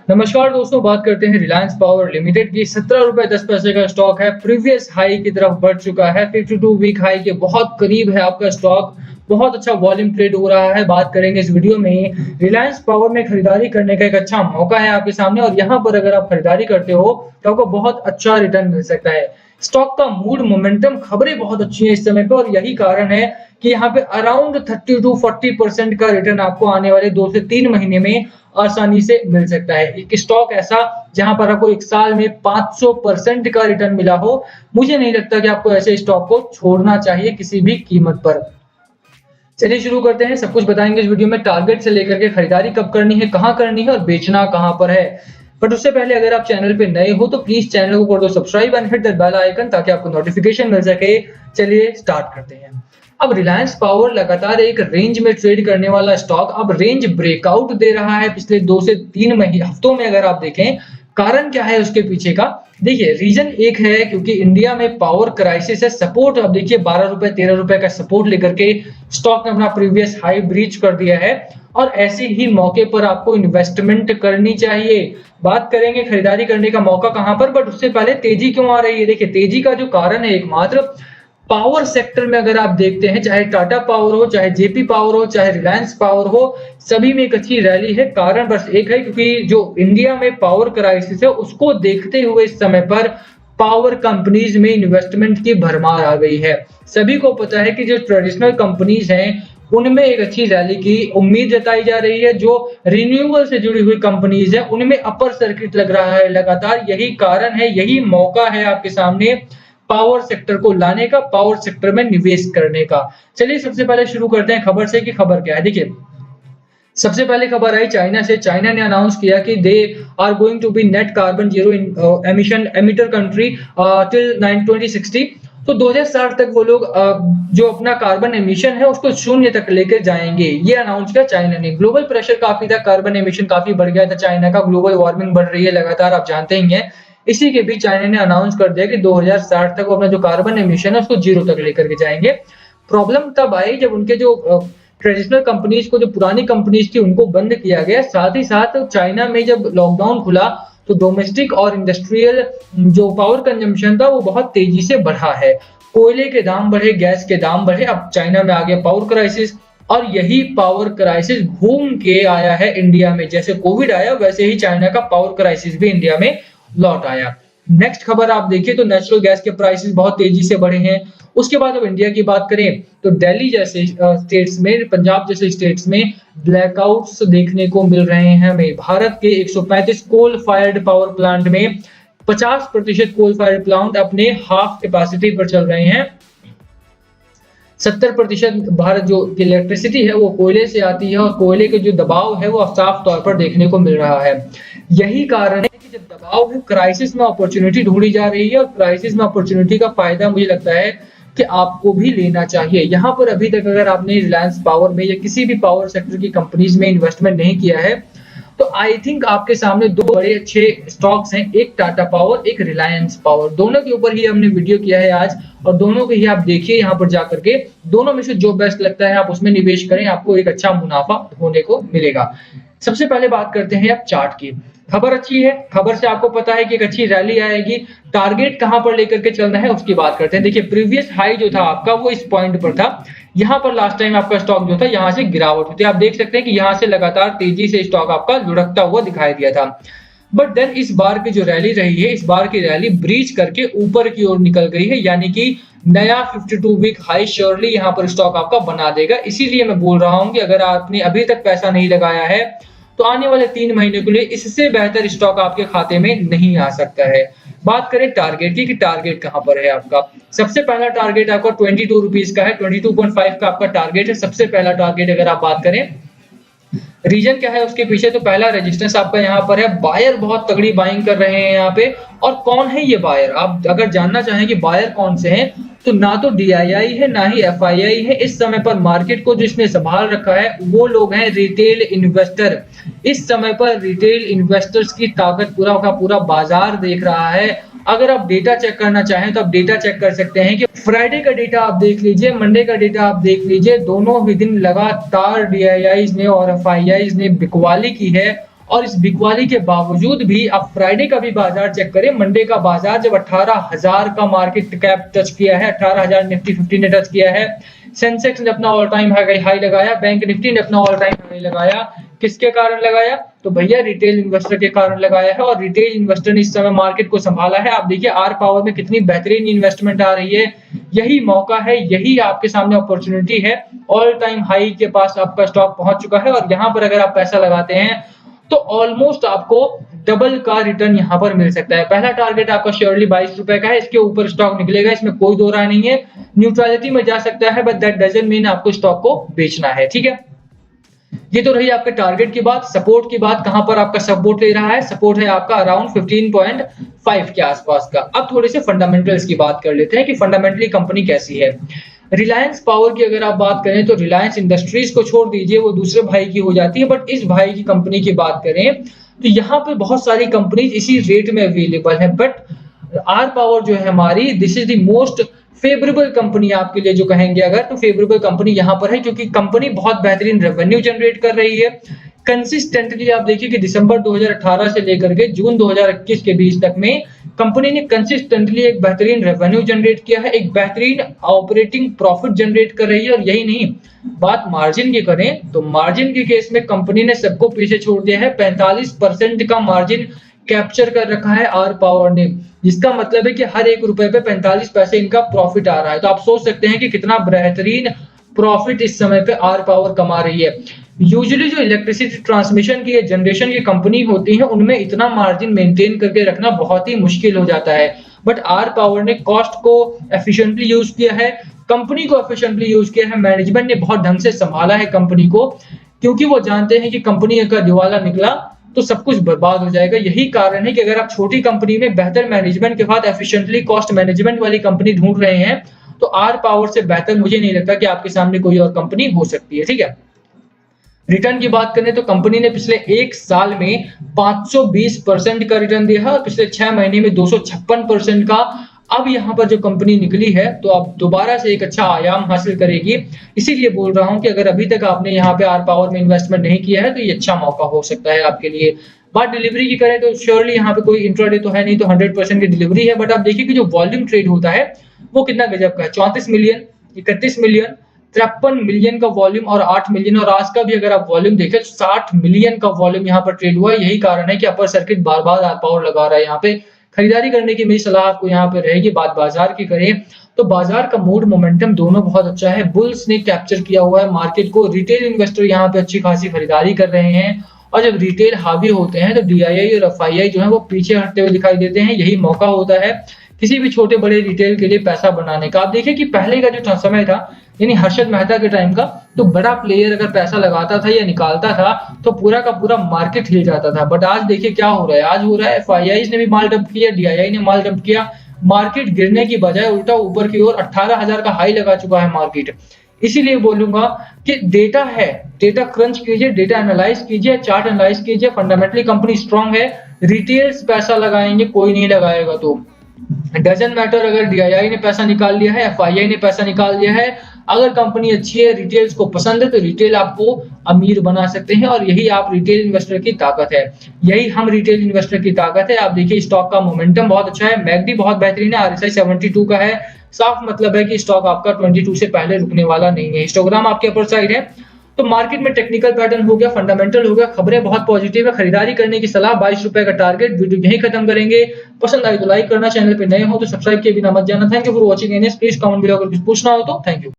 नमस्कार दोस्तों, बात करते हैं रिलायंस पावर लिमिटेड की। 17 रुपए 10 पैसे का स्टॉक है, प्रीवियस हाई की तरफ बढ़ चुका है। 52 वीक हाई के बहुत करीब है आपका स्टॉक। बहुत अच्छा वॉल्यूम ट्रेड हो रहा है। बात करेंगे इस वीडियो में रिलायंस पावर में खरीदारी करने का एक अच्छा मौका है आपके सामने, और यहाँ पर अगर आप खरीदारी करते हो तो आपको बहुत अच्छा रिटर्न मिल सकता है। स्टॉक का मूड मोमेंटम, खबरें बहुत अच्छी है इस समय पे, और यही कारण है कि यहाँ पे अराउंड 30 to 40% का रिटर्न आपको आने वाले 2 से 3 महीने में आसानी से मिल सकता है। एक स्टॉक ऐसा जहां पर आपको एक साल में 500% का रिटर्न मिला हो, मुझे नहीं लगता कि आपको ऐसे स्टॉक को छोड़ना चाहिए किसी भी कीमत पर। चलिए शुरू करते हैं। सब कुछ बताएंगे इस वीडियो में, टारगेट से लेकर के खरीदारी कब करनी है, कहां करनी है और बेचना कहां पर है। बट उससे पहले अगर आप चैनल पे नए हो तो प्लीज चैनल को कर दो subscribe and hit that bell icon ताकि आपको नोटिफिकेशन मिल सके। चलिए स्टार्ट करते हैं। अब रिलायंस पावर लगातार एक रेंज में ट्रेड करने वाला स्टॉक अब रेंज ब्रेकआउट दे रहा है पिछले 2 से 3 हफ्तों में। अगर आप देखें कारण क्या है उसके पीछे का, देखिए रीजन एक है क्योंकि इंडिया में पावर क्राइसिस है। सपोर्ट अब देखिए 12 रुपए 13 रुपए का सपोर्ट लेकर के स्टॉक ने अपना प्रीवियस हाई ब्रीच कर दिया है, और ऐसे ही मौके पर आपको इन्वेस्टमेंट करनी चाहिए। बात करेंगे खरीदारी करने का मौका कहां पर, बट उससे पहले तेजी क्यों आ रही है। देखिए तेजी का जो कारण है एकमात्र पावर सेक्टर में अगर आप देखते हैं, चाहे टाटा पावर हो, चाहे जेपी पावर हो, चाहे रिलायंस पावर हो, सभी में एक अच्छी रैली है। कारण बस एक है क्योंकि जो इंडिया में पावर क्राइसिस है उसको देखते हुए इस समय पर पावर कंपनीज में इन्वेस्टमेंट की भरमार आ गई है। सभी को पता है कि जो ट्रेडिशनल कंपनीज हैं उनमें एक अच्छी रैली की उम्मीद जताई जा रही है। जो रिन्यूएबल से जुड़ी हुई कंपनीज है उनमें अपर सर्किट लग रहा है लगातार। यही कारण है, यही मौका है आपके सामने पावर सेक्टर को लाने का, पावर सेक्टर में निवेश करने का। चलिए सबसे पहले शुरू करते हैं खबर से कि खबर क्या है। देखिए सबसे पहले खबर आई चाइना से। चाइना ने अनाउंस किया कि they are going to be net carbon zero emission emitter country till 2060। तो 2060 तक वो लोग जो अपना कार्बन एमिशन है उसको शून्य तक लेकर जाएंगे, ये अनाउंस किया चाइना ने। ग्लोबल प्रेशर काफी था, कार्बन एमिशन काफी बढ़ गया था चाइना का, ग्लोबल वार्मिंग बढ़ रही है लगातार, आप जानते ही हैं। इसी के बीच चाइना ने अनाउंस कर दिया कि 2060 तक वो अपना जो कार्बन एमिशन है उसको जीरो तक लेकर के जाएंगे। प्रॉब्लम तब आई जब उनके जो ट्रेडिशनल कंपनीज को, जो पुरानी कंपनीज थी, उनको बंद किया गया। साथ ही साथ चाइना में जब लॉकडाउन खुला तो डोमेस्टिक और इंडस्ट्रियल जो पावर कंजम्पशन था वो बहुत तेजी से बढ़ा है। कोयले के दाम बढ़े, गैस के दाम बढ़े, अब चाइना में आ गया पावर क्राइसिस, और यही पावर क्राइसिस घूम के आया है इंडिया में। जैसे कोविड आया वैसे ही चाइना का पावर क्राइसिस भी इंडिया में लौट आया। नेक्स्ट खबर आप देखिए तो नेचुरल गैस के प्राइसेस बहुत तेजी से बढ़े हैं। उसके बाद अब इंडिया की बात करें तो दिल्ली जैसे स्टेट्स में, पंजाब जैसे स्टेट्स में ब्लैकआउट्स देखने को मिल रहे हैं हमें। भारत के 135 कोल फायर्ड पावर प्लांट में 50% कोल फायर्ड प्लांट अपने हाफ कैपेसिटी पर चल रहे हैं। 70% भारत जो इलेक्ट्रिसिटी है वो कोयले से आती है, और कोयले के जो दबाव है वो साफ तौर पर देखने को मिल रहा है। यही कारण है कि जब दबाव है, क्राइसिस में अपॉर्चुनिटी ढूंढी जा रही है, और क्राइसिस में अपॉर्चुनिटी का फायदा मुझे लगता है कि आपको भी लेना चाहिए। यहाँ पर अभी तक अगर आपने रिलायंस पावर में या किसी भी पावर सेक्टर की कंपनीज में इन्वेस्टमेंट नहीं किया है तो आई थिंक आपके सामने दो बड़े अच्छे स्टॉक्स हैं, एक टाटा पावर, एक रिलायंस पावर। दोनों के ऊपर ही हमने वीडियो किया है आज, और दोनों के ही आप देखिए यहाँ पर जाकर के। दोनों में से जो बेस्ट लगता है आप उसमें निवेश करें, आपको एक अच्छा मुनाफा होने को मिलेगा। सबसे पहले बात करते हैं आप चार्ट की। खबर अच्छी है, खबर से आपको पता है कि एक अच्छी रैली आएगी। टारगेट कहां पर लेकर के चलना है उसकी बात करते हैं। देखिए प्रीवियस हाई जो था आपका वो इस पॉइंट पर था। यहां पर लास्ट टाइम आपका स्टॉक जो था यहां से गिरावट हुई थी। आप देख सकते हैं कि यहां से लगातार तेजी से स्टॉक आपका लुढ़कता हुआ दिखाई दिया था। बट देन इस बार की जो रैली रही है, इस बार की रैली ब्रीच करके ऊपर की ओर निकल गई है, यानी कि नया 52 वीक हाई श्योरली यहां पर स्टॉक आपका बना देगा। इसीलिए मैं बोल रहा हूं कि अगर आपने अभी तक पैसा नहीं लगाया है तो आने वाले 3 महीने के लिए इससे बेहतर स्टॉक आपके खाते में नहीं आ सकता है। बात करें टारगेट की कि टारगेट कहां पर है आपका। सबसे पहला टारगेट आपका 22 रुपीज का है, 22.5 का आपका टारगेट है। सबसे पहला टारगेट अगर आप बात करें, रीजन क्या है उसके पीछे, तो पहला रेजिस्टेंस आपका यहाँ पर है। बायर बहुत तगड़ी बाइंग कर रहे हैं यहाँ पे, और कौन है ये बायर, आप अगर जानना चाहें कि बायर कौन से हैं तो ना तो डीआईआई है ना ही एफआईआई है। इस समय पर मार्केट को जिसने संभाल रखा है वो लोग हैं रिटेल इन्वेस्टर। इस समय पर रिटेल इन्वेस्टर्स की ताकत पूरा का पूरा बाजार देख रहा है। अगर आप डेटा चेक करना चाहें तो आप डेटा चेक कर सकते हैं कि फ्राइडे का डेटा आप देख लीजिए, मंडे का डेटा आप देख लीजिए, दोनों ही दिन लगातार डीआईआईज ने और एफआईआईज ने बिकवाली की है, और इस बिकवाली के बावजूद भी आप फ्राइडे का भी बाजार चेक करें, मंडे का बाजार जब 18,000 का मार्केट कैप टच किया है, 18,000 निफ्टी 50 ने टच किया है, सेंसेक्स ने अपना ऑल टाइम हाई लगाया, बैंक निफ्टी ने अपना ऑल टाइम हाई लगाया। किसके कारण लगाया? तो भैया रिटेल इन्वेस्टर के कारण लगाया है, और रिटेल इन्वेस्टर ने इस समय मार्केट को संभाला है। आप देखिए आर पावर में कितनी बेहतरीन इन्वेस्टमेंट आ रही है। यही मौका है, यही आपके सामने अपॉर्चुनिटी है। ऑल टाइम हाई के पास आपका स्टॉक पहुंच चुका है, और यहाँ पर अगर आप पैसा लगाते हैं तो ऑलमोस्ट आपको डबल का रिटर्न यहाँ पर मिल सकता है। पहला टारगेट आपका श्योरली 22 रुपए का है, इसके ऊपर स्टॉक निकलेगा, इसमें कोई दो राय नहीं है। न्यूट्रलिटी में जा सकता है, बट दैट डजंट मीन आपको स्टॉक को बेचना है, ठीक है। ये तो रही आपके टारगेट की बात। सपोर्ट की बात, कहां पर आपका सपोर्ट ले रहा है? सपोर्ट है आपका अराउंड 15.5 के आसपास का। अब थोड़े से फंडामेंटल्स की बात कर लेते हैं कि फंडामेंटली कंपनी कैसी है। रिलायंस पावर की अगर आप बात करें तो रिलायंस इंडस्ट्रीज को छोड़ दीजिए, वो दूसरे भाई की हो जाती है, बट इस भाई की कंपनी की बात करें तो यहाँ पे बहुत सारी कंपनीज इसी रेट में अवेलेबल है। बट आर पावर जो है हमारी, this is the most favourable company आपके लिए जो कहेंगे अगर, तो फेवरेबल कंपनी यहाँ पर है, क्योंकि कंपनी बहुत बेहतरीन रेवेन्यू जनरेट कर रही है कंसिस्टेंटली। आप देखिए कि दिसंबर 2018 से लेकर के जून 2021 के बीच तक में कंपनी ने कंसिस्टेंटली एक बेहतरीन रेवेन्यू जनरेट किया है, एक बेहतरीन ऑपरेटिंग प्रॉफिट जनरेट कर रही है। और यही नहीं, बात मार्जिन की करें तो मार्जिन के केस में कंपनी ने सबको पीछे छोड़ दिया है। 45% का मार्जिन कैप्चर कर रखा है आर पावर ने, जिसका मतलब है कि हर एक रुपए पे 45 पैसे इनका प्रॉफिट आ रहा है। तो आप सोच सकते हैं कि कितना बेहतरीन प्रॉफिट इस समय पे आर पावर कमा रही है। यूजुअली जो इलेक्ट्रिसिटी ट्रांसमिशन की जनरेशन की कंपनी होती है, उनमें इतना मार्जिन मेंटेन करके रखना बहुत ही मुश्किल हो जाता है। बट आर पावर ने कॉस्ट को एफिशिएंटली यूज किया है, कंपनी को एफिशिएंटली यूज किया है, मैनेजमेंट ने बहुत ढंग से संभाला है कंपनी को, क्योंकि वो जानते हैं कि कंपनी का दिवाला निकला तो सब कुछ बर्बाद हो जाएगा। यही कारण है कि अगर आप छोटी कंपनी में बेहतर मैनेजमेंट के साथ एफिशिएंटली कॉस्ट मैनेजमेंट वाली कंपनी ढूंढ रहे हैं, तो आर पावर से बेहतर मुझे नहीं लगता कि आपके सामने कोई और कंपनी हो सकती है, ठीक है। रिटर्न की बात करें तो कंपनी ने पिछले एक साल में 520% का रिटर्न दिया है, और पिछले 6 महीने में 256% का। अब यहाँ पर जो कंपनी निकली है तो अब दोबारा से एक अच्छा आयाम हासिल करेगी। इसीलिए बोल रहा हूँ कि अगर अभी तक आपने यहाँ पे आर पावर में इन्वेस्टमेंट नहीं किया है तो ये अच्छा मौका हो सकता है आपके लिए। बात डिलीवरी की करें तो श्योरली यहाँ पे कोई इंट्राडे तो है नहीं, तो 100% की डिलीवरी है। बट आप देखिए कि जो वॉल्यूम ट्रेड होता है वो कितना गजब का है, 34 मिलियन, 31 मिलियन, 53 मिलियन का वॉल्यूम और 8 मिलियन। और आज का भी अगर आप वॉल्यूम देखें तो 60 मिलियन का वॉल्यूम यहाँ पर ट्रेड हुआ है। यही कारण है कि अपर सर्किट बार बार आर पावर लगा रहा है। यहाँ पे खरीदारी करने की मेरी सलाह आपको यहाँ पे रहेगी। बात बाजार की करें तो बाजार का मूड मोमेंटम दोनों बहुत अच्छा है। बुल्स ने कैप्चर किया हुआ है मार्केट को, रिटेल इन्वेस्टर यहाँ पे अच्छी खासी खरीदारी कर रहे हैं, और जब रिटेल हावी होते हैं तो डीआईआई और एफआईआई जो है वो पीछे हटते हुए दिखाई देते हैं। यही मौका होता है किसी भी छोटे बड़े रिटेल के लिए पैसा बनाने का। आप देखिए कि पहले का जो समय था, यानी हर्षद मेहता के टाइम का, तो बड़ा प्लेयर अगर पैसा लगाता था या निकालता था तो पूरा का पूरा मार्केट हिल जाता था। बट आज देखिए क्या हो रहा है, आज हो रहा है एफआईआई ने भी माल डंप किया, डीआईआई ने माल डंप किया, मार्केट गिरने की बजाय उल्टा ऊपर की ओर 18,000 का हाई लगा चुका है मार्केट। इसीलिए बोलूंगा कि डेटा है, डेटा क्रंच कीजिए, डेटा एनालाइज कीजिए, चार्ट एनालाइज कीजिए। फंडामेंटली कंपनी स्ट्रांग है, रिटेल्स पैसा लगाएंगे, कोई नहीं लगाएगा तो डजंट मैटर। अगर डीआईआई ने पैसा निकाल लिया है, एफआईआई ने पैसा निकाल लिया है, अगर कंपनी अच्छी है, रिटेल्स को पसंद है, तो रिटेल आपको अमीर बना सकते हैं। और यही आप रिटेल इन्वेस्टर की ताकत है, यही हम रिटेल इन्वेस्टर की ताकत है। आप देखिए स्टॉक का मोमेंटम बहुत अच्छा है, मैकडी बहुत बेहतरीन है, आरएसआई 72 का है। साफ मतलब है कि स्टॉक आपका 22 से पहले रुकने वाला नहीं है। हिस्टोग्राम आपके अपर साइड है। तो मार्केट में टेक्निकल पैटर्न हो गया, फंडामेंटल हो गया, खबरें बहुत पॉजिटिव है, खरीदारी करने की सलाह, 22 रुपए का टारगेट। वीडियो यही खत्म करेंगे। पसंद आई तो लाइक करना, चैनल पे नए हो तो सब्सक्राइब किए बिना मत जाना। Thank you for watching NS. Please comment below अगर कुछ पूछना हो तो। Thank you.